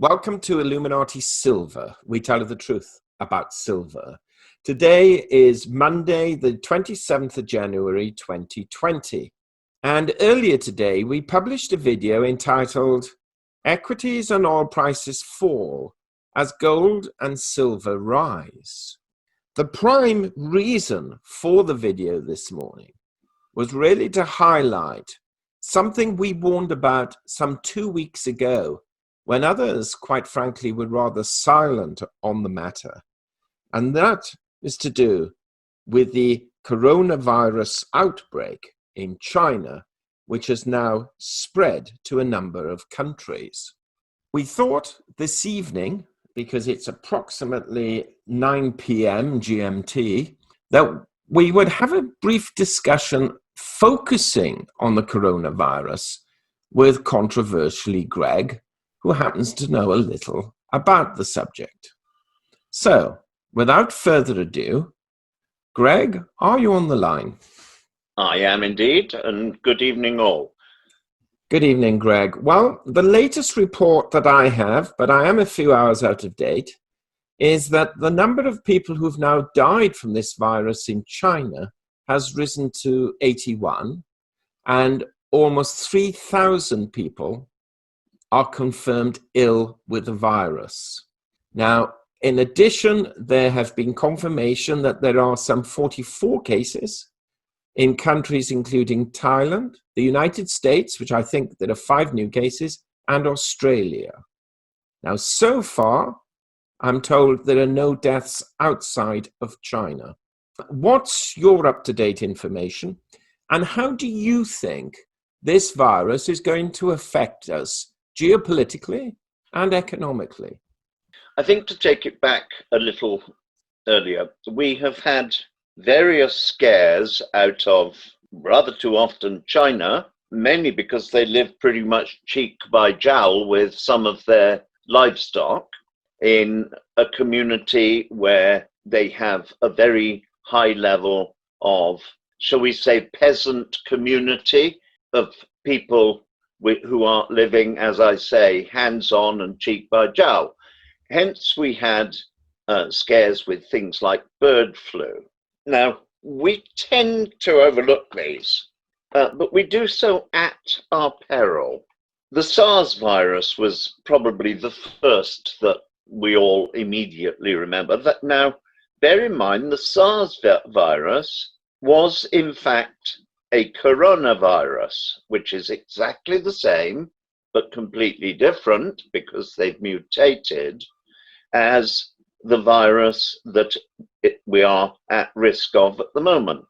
Welcome to Illuminati Silver. We tell you the truth about silver. Today is Monday, the 27th of January, 2020. And earlier today, we published a video entitled, Equities and Oil Prices Fall as Gold and Silver Rise. The prime reason for the video this morning was really to highlight something we warned about some 2 weeks ago, when others, quite frankly, were rather silent on the matter. And that is to do with the coronavirus outbreak in China, which has now spread to a number of countries. We thought this evening, because it's approximately 9 p.m. GMT, that we would have a brief discussion focusing on the coronavirus with, controversially, Greg, who happens to know a little about the subject. So, without further ado, Greg, are you on the line? I am indeed, and good evening all. Good evening, Greg. Well, the latest report that I have, but I am a few hours out of date, is that the number of people who've now died from this virus in China has risen to 81, and almost 3,000 people are confirmed ill with the virus. Now, in addition, there have been confirmation that there are some 44 cases in countries including Thailand, the United States, which I think there are 5 new cases, and Australia. Now, so far, I'm told there are no deaths outside of China. What's your up-to-date information, and how do you think this virus is going to affect us geopolitically and economically? I think to take it back a little earlier, we have had various scares out of, rather too often, China, mainly because they live pretty much cheek by jowl with some of their livestock in a community where they have a very high level of, shall we say, peasant community of people who are living, as I say, hands-on and cheek by jowl. Hence, we had scares with things like bird flu. Now, we tend to overlook these, but we do so at our peril. The SARS virus was probably the first that we all immediately remember. That now, bear in mind, the SARS virus was, in fact, a coronavirus, which is exactly the same, but completely different because they've mutated, as the virus that we are at risk of at the moment.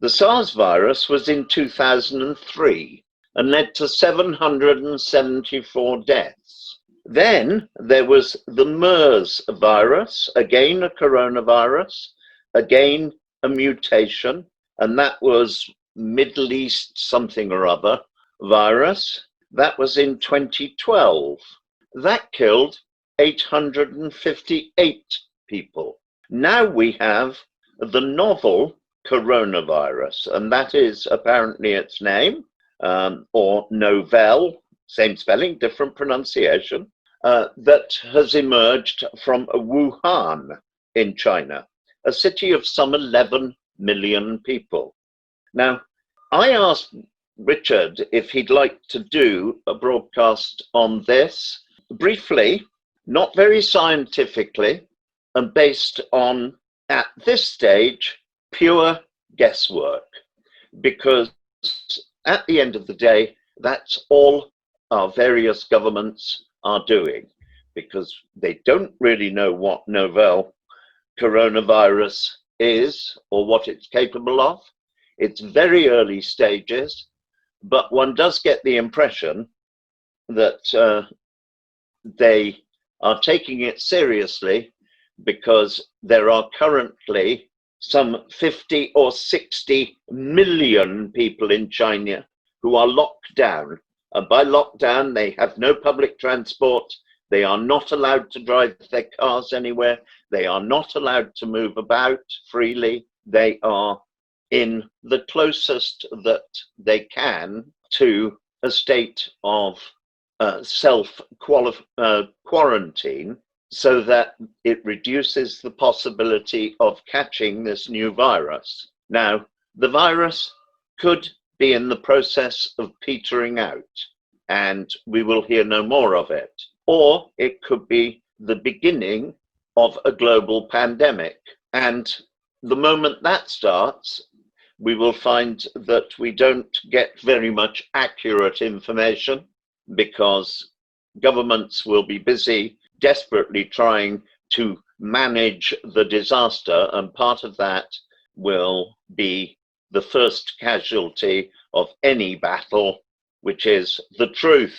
The SARS virus was in 2003 and led to 774 deaths. Then there was the MERS virus, again a coronavirus, again a mutation, and that was Middle East something or other virus. That was in 2012. That killed 858 people. Now we have the novel coronavirus, and that is apparently its name, or novel, same spelling, different pronunciation, that has emerged from Wuhan in China, a city of some 11 million people. Now, I asked Richard if he'd like to do a broadcast on this briefly, not very scientifically, and based on, at this stage, pure guesswork. Because at the end of the day, that's all our various governments are doing, because they don't really know what novel coronavirus is or what it's capable of. It's very early stages, but one does get the impression that they are taking it seriously, because there are currently some 50 or 60 million people in China who are locked down. And by lockdown, they have no public transport. They are not allowed to drive their cars anywhere. They are not allowed to move about freely. They are in the closest that they can to a state of quarantine so that it reduces the possibility of catching this new virus. Now, the virus could be in the process of petering out, and we will hear no more of it. Or it could be the beginning of a global pandemic. And the moment that starts, we will find that we don't get very much accurate information because governments will be busy desperately trying to manage the disaster, and part of that will be the first casualty of any battle, which is the truth,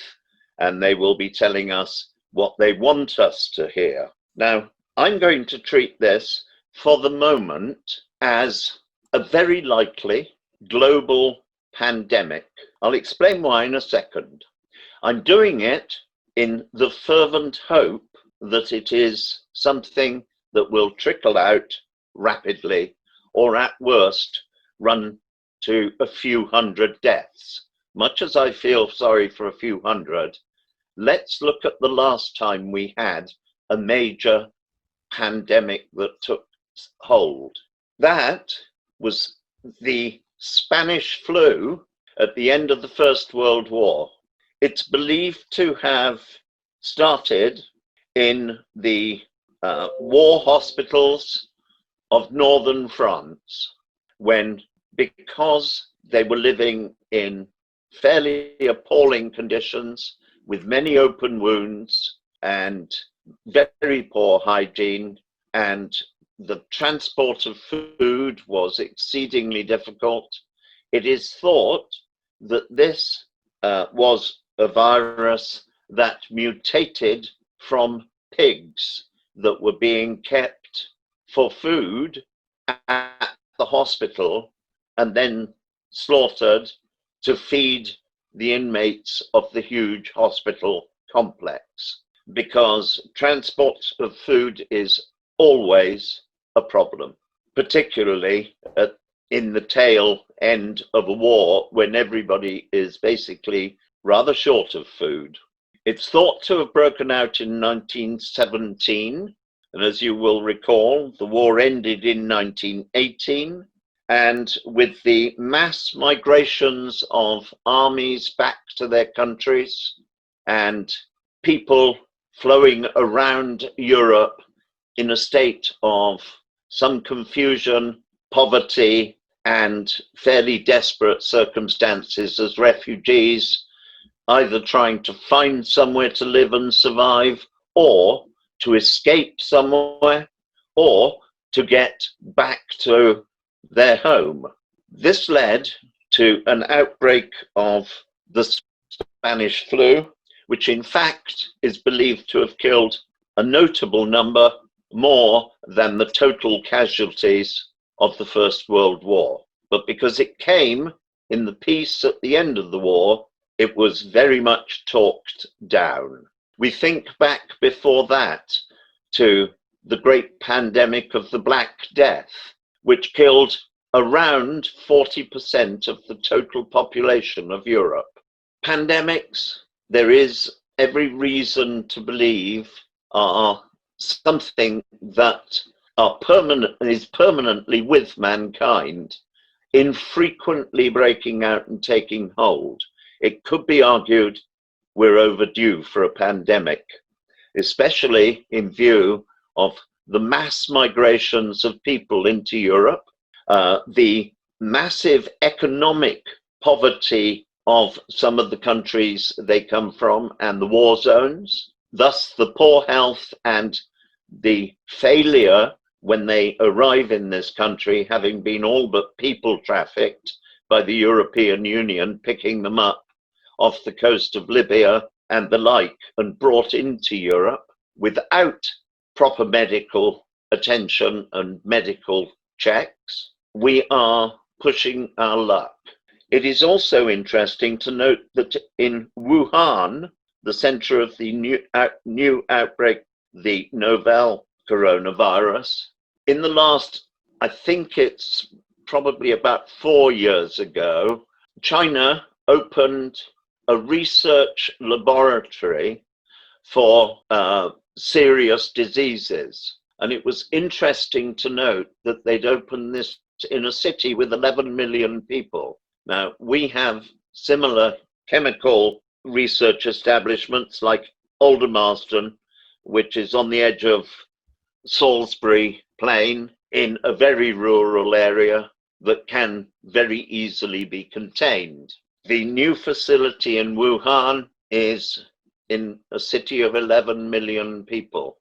and they will be telling us what they want us to hear. Now, I'm going to treat this for the moment as a very likely global pandemic. I'll explain why in a second. I'm doing it in the fervent hope that it is something that will trickle out rapidly, or at worst, run to a few hundred deaths. Much as I feel sorry for a few hundred, let's look at the last time we had a major pandemic that took hold. That was the Spanish flu at the end of the First World War. It's believed to have started in the war hospitals of northern France, when, because they were living in fairly appalling conditions with many open wounds and very poor hygiene, and the transport of food was exceedingly difficult. It is thought that this was a virus that mutated from pigs that were being kept for food at the hospital and then slaughtered to feed the inmates of the huge hospital complex, because transport of food is always a problem, particularly in the tail end of a war when everybody is basically rather short of food. It's thought to have broken out in 1917, and as you will recall, the war ended in 1918, and with the mass migrations of armies back to their countries and people flowing around Europe in a state of some confusion, poverty, and fairly desperate circumstances as refugees, either trying to find somewhere to live and survive, or to escape somewhere, or to get back to their home. This led to an outbreak of the Spanish flu, which in fact is believed to have killed a notable number more than the total casualties of the First World War. But because it came in the peace at the end of the war, it was very much talked down. We think back before that to the great pandemic of the Black Death, which killed around 40% of the total population of Europe. Pandemics, there is every reason to believe, are something that is permanently with mankind, infrequently breaking out and taking hold. It could be argued we're overdue for a pandemic, especially in view of the mass migrations of people into Europe, the massive economic poverty of some of the countries they come from and the war zones, thus the poor health and the failure when they arrive in this country, having been all but people trafficked by the European Union, picking them up off the coast of Libya and the like, and brought into Europe without proper medical attention and medical checks. We are pushing our luck. It is also interesting to note that in Wuhan, the center of the new outbreak, the novel coronavirus, in the last, I think it's probably about 4 years ago, China opened a research laboratory for serious diseases. And it was interesting to note that they'd opened this in a city with 11 million people. Now, we have similar chemical research establishments like Aldermaston, which is on the edge of Salisbury Plain in a very rural area that can very easily be contained. The new facility in Wuhan is in a city of 11 million people.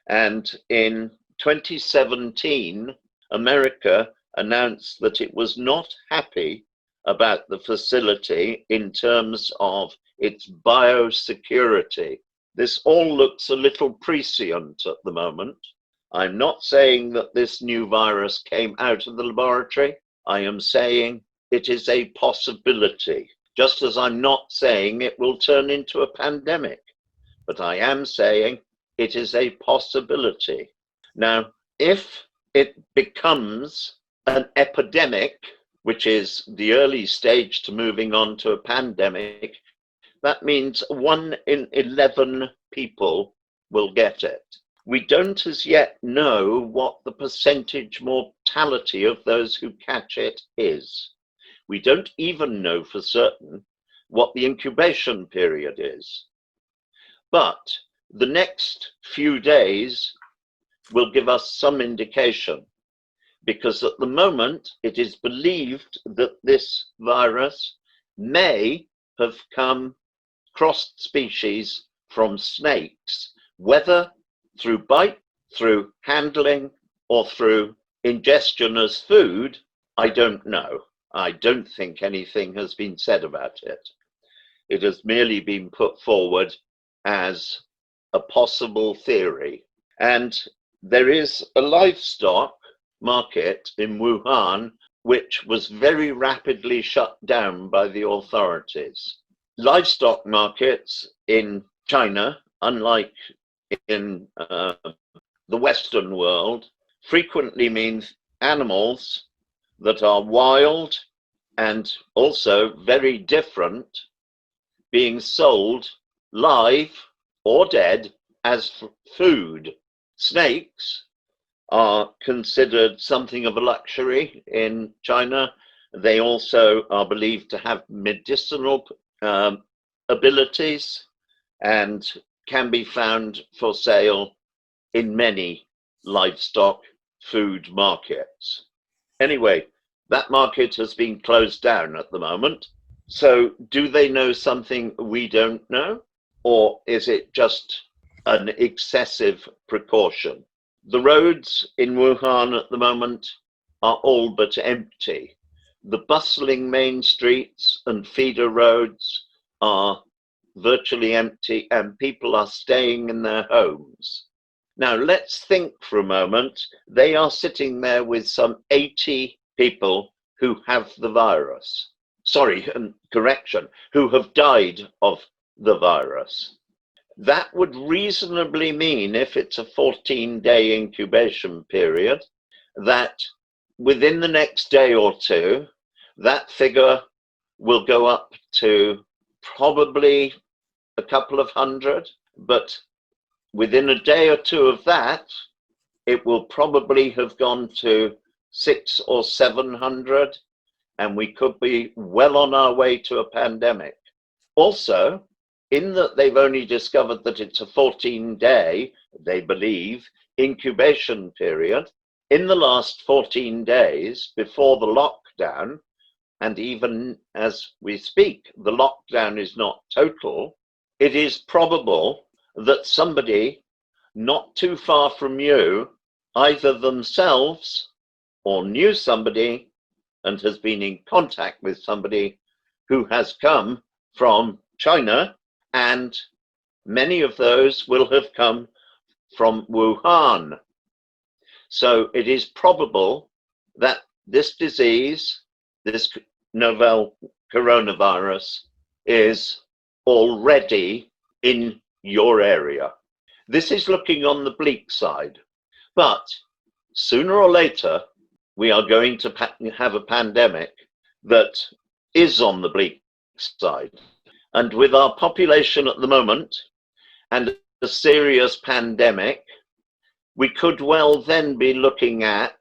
And in 2017, America announced that it was not happy about the facility in terms of its biosecurity. This all looks a little prescient at the moment. I'm not saying that this new virus came out of the laboratory. I am saying it is a possibility, just as I'm not saying it will turn into a pandemic. But I am saying it is a possibility. Now, if it becomes an epidemic, which is the early stage to moving on to a pandemic, that means 1 in 11 people will get it. We don't as yet know what the percentage mortality of those who catch it is. We don't even know for certain what the incubation period is. But the next few days will give us some indication, because at the moment it is believed that this virus may have come crossed species from snakes, whether through bite, through handling, or through ingestion as food, I don't know. I don't think anything has been said about it. It has merely been put forward as a possible theory. And there is a livestock market in Wuhan which was very rapidly shut down by the authorities. Livestock markets in China, unlike in the Western world, frequently means animals that are wild and also very different being sold live or dead as food. Snakes are considered something of a luxury in China. They also are believed to have medicinal abilities and can be found for sale in many livestock food markets. Anyway, that market has been closed down at the moment. So do they know something we don't know? Or is it just an excessive precaution? The roads in Wuhan at the moment are all but empty. The bustling main streets and feeder roads are virtually empty and people are staying in their homes. Now let's think for a moment. They are sitting there with some 80 people who have the virus. Sorry, correction, who have died of the virus. That would reasonably mean, if it's a 14-day incubation period, that within the next day or two, that figure will go up to probably a couple of hundred, but within a day or two of that, it will probably have gone to 600 or 700, and we could be well on our way to a pandemic. Also, in that they've only discovered that it's a 14-day, they believe, incubation period, in the last 14 days before the lockdown, and even as we speak, the lockdown is not total, it is probable that somebody not too far from you, either themselves or knew somebody and has been in contact with somebody who has come from China, and many of those will have come from Wuhan. So it is probable that this disease, this novel coronavirus, is already in your area. This is looking on the bleak side, but sooner or later, we are going to have a pandemic that is on the bleak side. And with our population at the moment and a serious pandemic, we could well then be looking at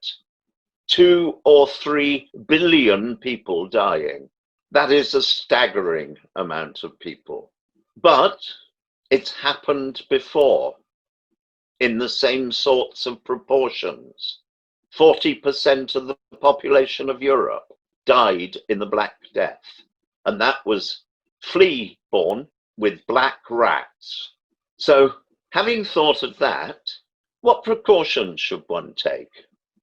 2 or 3 billion people dying. That is a staggering amount of people. But it's happened before in the same sorts of proportions. 40% of the population of Europe died in the Black Death, and that was flea-borne with black rats. So, having thought of that, what precautions should one take?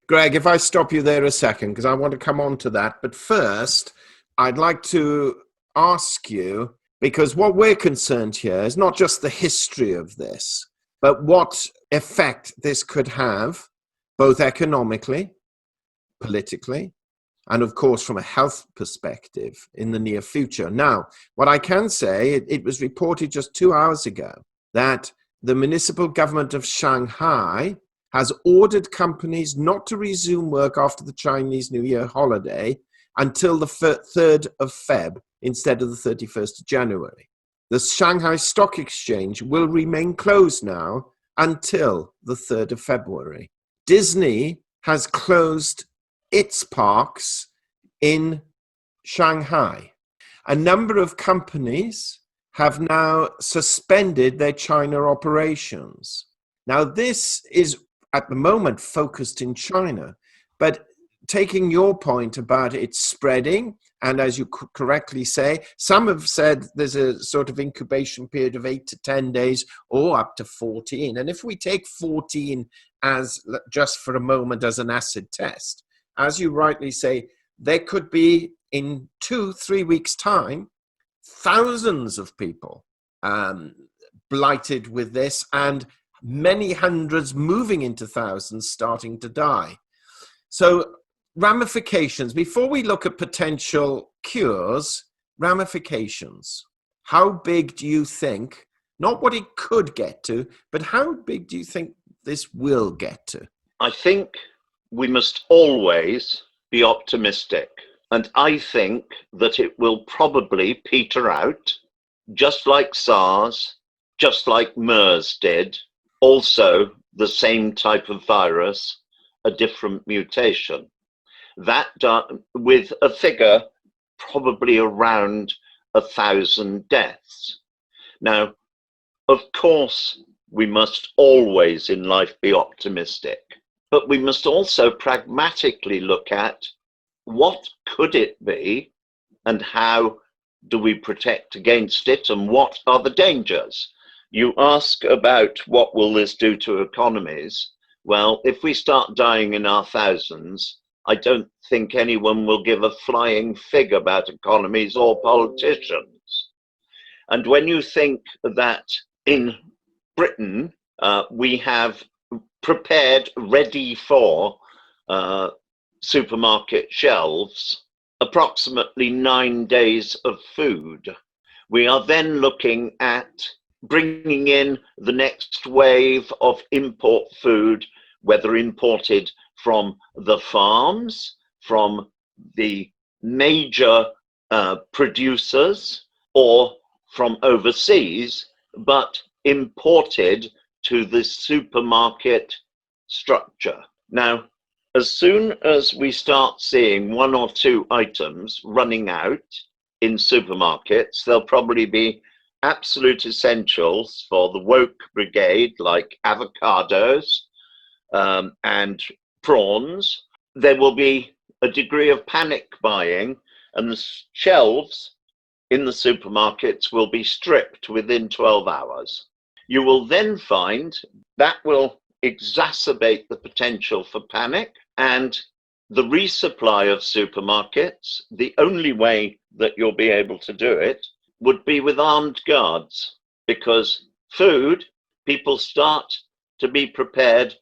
Greg, if I stop you there a second, because I want to come on to that. But first, I'd like to ask you, because what we're concerned here is not just the history of this, but what effect this could have, both economically, politically, and of course from a health perspective in the near future. Now, what I can say, it was reported just 2 hours ago that the municipal government of Shanghai has ordered companies not to resume work after the Chinese New Year holiday until the 3rd of Feb instead of the 31st of January. The Shanghai Stock Exchange will remain closed now until the 3rd of February. Disney has closed its parks in Shanghai. A number of companies have now suspended their China operations. Now, this is at the moment focused in China, but taking your point about it spreading, and as you correctly say, some have said there's a sort of incubation period of 8 to 10 days or up to 14. And if we take 14 as just for a moment as an acid test, as you rightly say, there could be in 2-3 weeks' time, thousands of people blighted with this, and many hundreds moving into thousands starting to die. So ramifications, before we look at potential cures, ramifications. How big do you think, not what it could get to, but how big do you think this will get to? I think we must always be optimistic. And I think that it will probably peter out, just like SARS, just like MERS did, also the same type of virus, a different mutation. That with a figure probably around 1,000 deaths. Now, of course, we must always in life be optimistic, but we must also pragmatically look at what could it be and how do we protect against it and what are the dangers? You ask about what will this do to economies. Well, if we start dying in our thousands, I don't think anyone will give a flying fig about economies or politicians. And when you think that in Britain, we have prepared, ready for supermarket shelves, approximately 9 days of food. We are then looking at bringing in the next wave of import food, whether imported from the farms, from the major producers, or from overseas, but imported to the supermarket structure. Now, as soon as we start seeing 1 or 2 items running out in supermarkets, there'll probably be absolute essentials for the woke brigade, like avocados and prawns. There will be a degree of panic buying, and the shelves in the supermarkets will be stripped within 12 hours. You will then find that will exacerbate the potential for panic, and the resupply of supermarkets, the only way that you'll be able to do it would be with armed guards, because food, people start to be prepared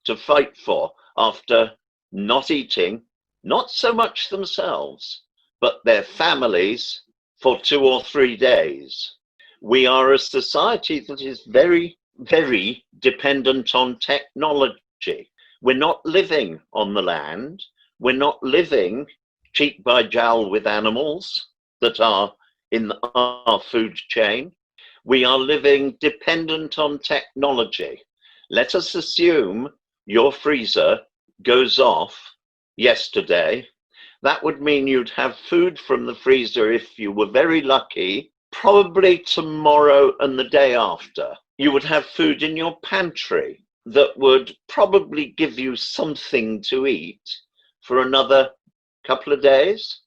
to fight for after not eating, not so much themselves, but their families for 2 or 3 days. We are a society that is very, very dependent on technology. We're not living on the land. We're not living cheek by jowl with animals that are in our food chain. We are living dependent on technology. Let us assume your freezer goes off yesterday. That would mean you'd have food from the freezer, if you were very lucky, probably tomorrow and the day after. You would have food in your pantry that would probably give you something to eat for another couple of days.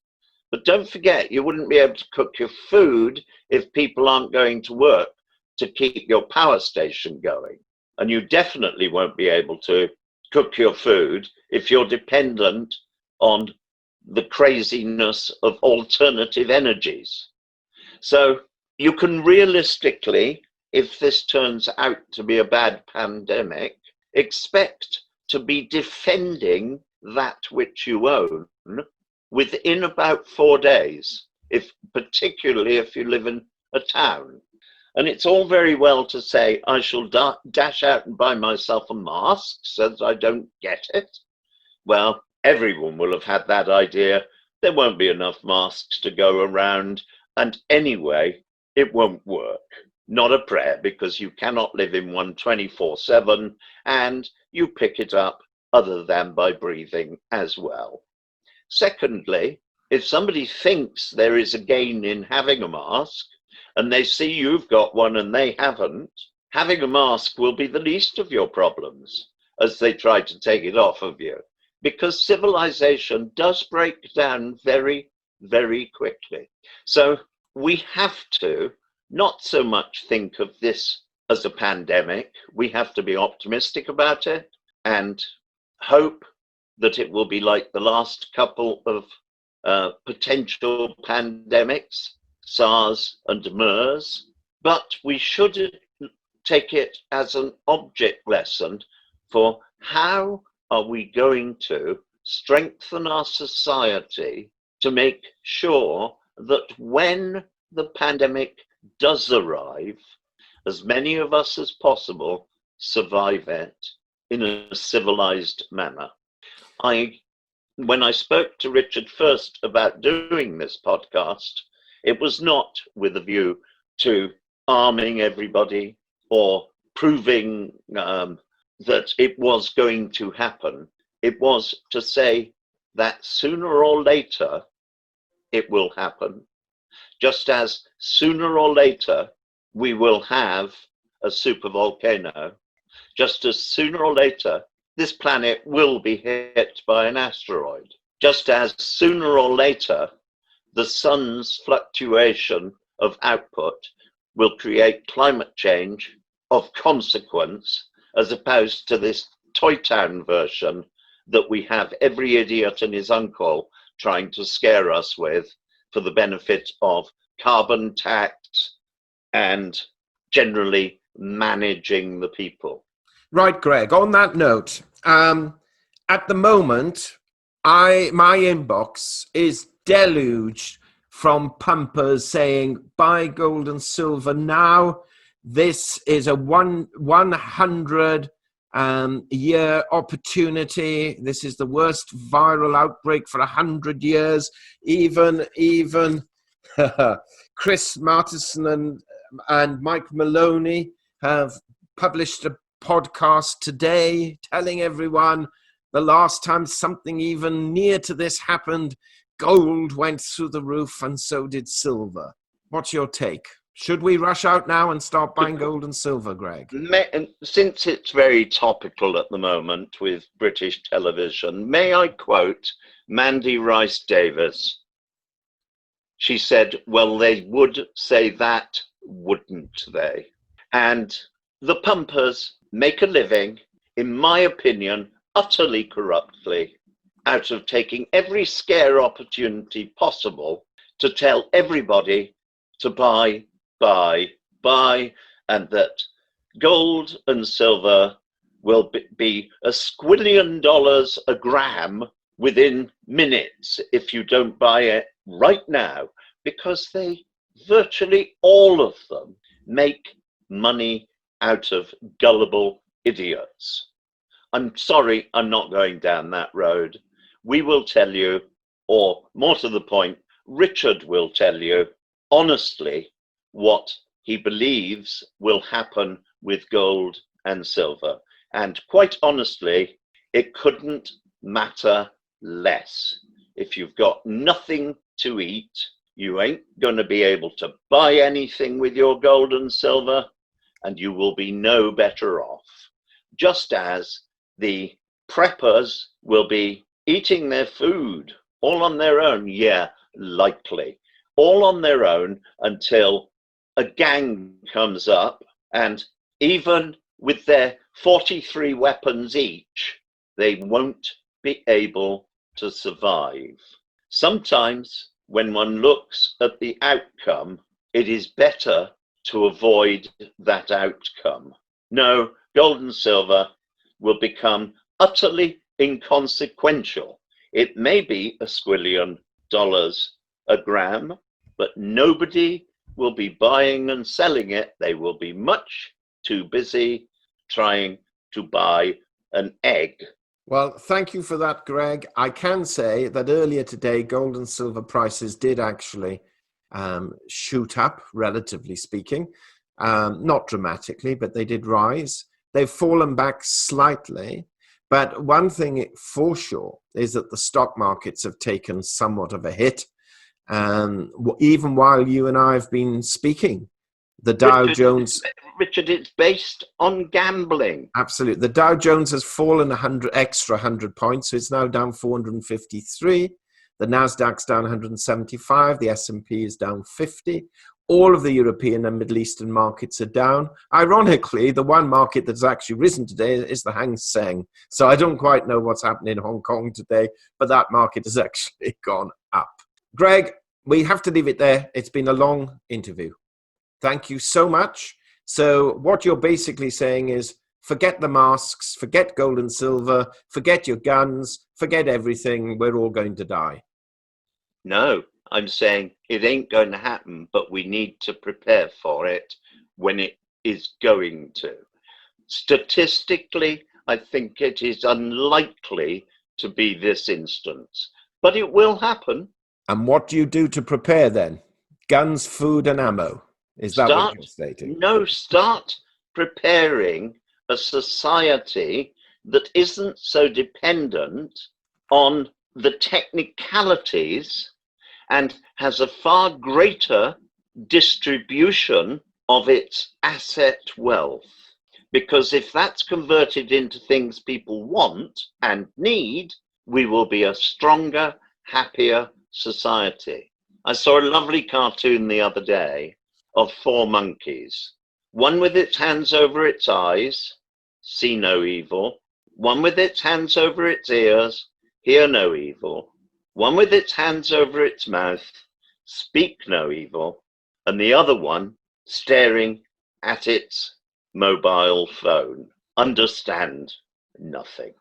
But don't forget, you wouldn't be able to cook your food if people aren't going to work to keep your power station going. And you definitely won't be able to cook your food if you're dependent on the craziness of alternative energies. So you can realistically, if this turns out to be a bad pandemic, expect to be defending that which you own within about 4 days, particularly if you live in a town. And it's all very well to say, I shall dash out and buy myself a mask so that I don't get it. Well, everyone will have had that idea. There won't be enough masks to go around. And anyway, it won't work. Not a prayer, because you cannot live in one 24/7, and you pick it up other than by breathing as well. Secondly, if somebody thinks there is a gain in having a mask, and they see you've got one and they haven't, having a mask will be the least of your problems as they try to take it off of you, because civilization does break down very, very quickly. So we have to not so much think of this as a pandemic. We have to be optimistic about it and hope that it will be like the last couple of potential pandemics, SARS and MERS, but we should take it as an object lesson for how are we going to strengthen our society to make sure that when the pandemic does arrive, as many of us as possible survive it in a civilized manner. When I spoke to Richard first about doing this podcast, it was not with a view to arming everybody or proving that it was going to happen. It was to say that sooner or later it will happen, just as sooner or later we will have a supervolcano, just as sooner or later this planet will be hit by an asteroid, just as sooner or later the sun's fluctuation of output will create climate change of consequence, as opposed to this Toy Town version that we have every idiot and his uncle trying to scare us with for the benefit of carbon tax and generally managing the people. Right, Greg, on that note, at the moment, my inbox is deluged from pumpers saying, buy gold and silver now. This is a 100 year opportunity. This is the worst viral outbreak for 100 years. Even Chris Martison and Mike Maloney have published a podcast today telling everyone the last time something even near to this happened, gold went through the roof and so did silver. What's your take? Should we rush out now and start buying gold and silver, Greg? Since it's very topical at the moment with British television, may I quote Mandy Rice Davis? She said, well, they would say that, wouldn't they? And the pumpers make a living, in my opinion, utterly corruptly, out of taking every scare opportunity possible to tell everybody to buy, and that gold and silver will be $1 squillion a gram within minutes if you don't buy it right now, because they, virtually all of them, make money out of gullible idiots. I'm sorry, I'm not going down that road. We will tell you, or more to the point, Richard will tell you honestly what he believes will happen with gold and silver. And quite honestly, it couldn't matter less. If you've got nothing to eat, you ain't going to be able to buy anything with your gold and silver, and you will be no better off. Just as the preppers will be eating their food all on their own, yeah, likely, all on their own until a gang comes up, and even with their 43 weapons each, they won't be able to survive. Sometimes when one looks at the outcome, it is better to avoid that outcome. No, gold and silver will become utterly inconsequential. It may be a squillion dollars a gram, but nobody will be buying and selling it. They will be much too busy trying to buy an egg. Well, thank you for that, Greg. I can say that earlier today, gold and silver prices did actually shoot up, relatively speaking. Not dramatically, but they did rise. They've fallen back slightly. But one thing for sure is that the stock markets have taken somewhat of a hit. Even while you and I have been speaking, the Dow Jones... Richard, it's based on gambling. Absolutely. The Dow Jones has fallen 100 points, so it's now down 453. The Nasdaq's down 175. The S&P is down 50. All of the European and Middle Eastern markets are down. Ironically, the one market that's actually risen today is the Hang Seng. So I don't quite know what's happening in Hong Kong today, but that market has actually gone up. Greg, we have to leave it there. It's been a long interview. Thank you so much. So what you're basically saying is forget the masks, forget gold and silver, forget your guns, forget everything. We're all going to die. No, I'm saying it ain't going to happen, but we need to prepare for it when it is going to. Statistically, I think it is unlikely to be this instance, but it will happen. And what do you do to prepare then? Guns, food, and ammo. Is that what you're stating? No, start preparing a society that isn't so dependent on the technicalities and has a far greater distribution of its asset wealth. Because if that's converted into things people want and need, we will be a stronger, happier society. I saw a lovely cartoon the other day of 4 monkeys, one with its hands over its eyes, see no evil, one with its hands over its ears, hear no evil, one with its hands over its mouth, speak no evil, and the other one staring at its mobile phone, understand nothing.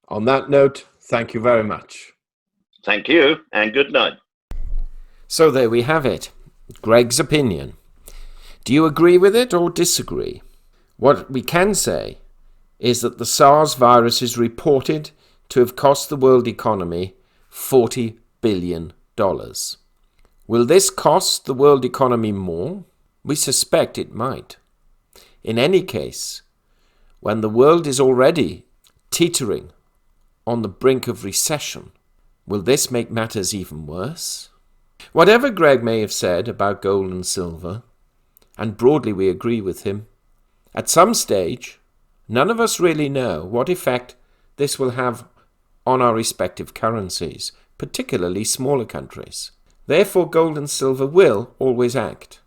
On that note, thank you very much. Thank you, and good night. So there we have it. Greg's opinion. Do you agree with it or disagree? What we can say is that the SARS virus is reported to have cost the world economy $40 billion. Will this cost the world economy more? We suspect it might. In any case, when the world is already teetering on the brink of recession, will this make matters even worse? Whatever Greg may have said about gold and silver, and broadly we agree with him, at some stage, none of us really know what effect this will have on our respective currencies, particularly smaller countries. Therefore, gold and silver will always act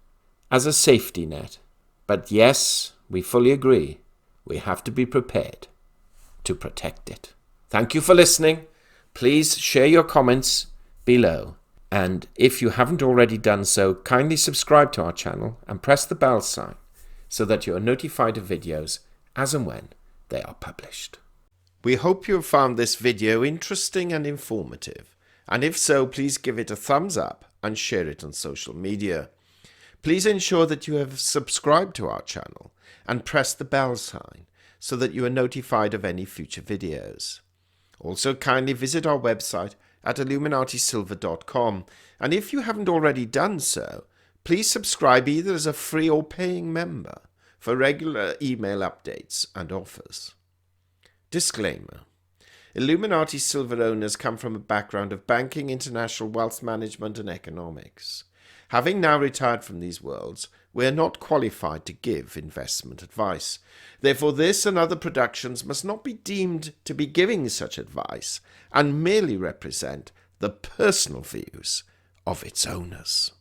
as a safety net. But yes, we fully agree, we have to be prepared to protect it. Thank you for listening. Please share your comments below. And if you haven't already done so, kindly subscribe to our channel and press the bell sign so that you are notified of videos as and when they are published. We hope you have found this video interesting and informative. And if so, please give it a thumbs up and share it on social media. Please ensure that you have subscribed to our channel and press the bell sign so that you are notified of any future videos. Also, kindly visit our website at illuminatisilver.com. And if you haven't already done so, please subscribe either as a free or paying member for regular email updates and offers. Disclaimer. Illuminati Silver owners come from a background of banking, international wealth management and economics. Having now retired from these worlds, we are not qualified to give investment advice. Therefore, this and other productions must not be deemed to be giving such advice and merely represent the personal views of its owners.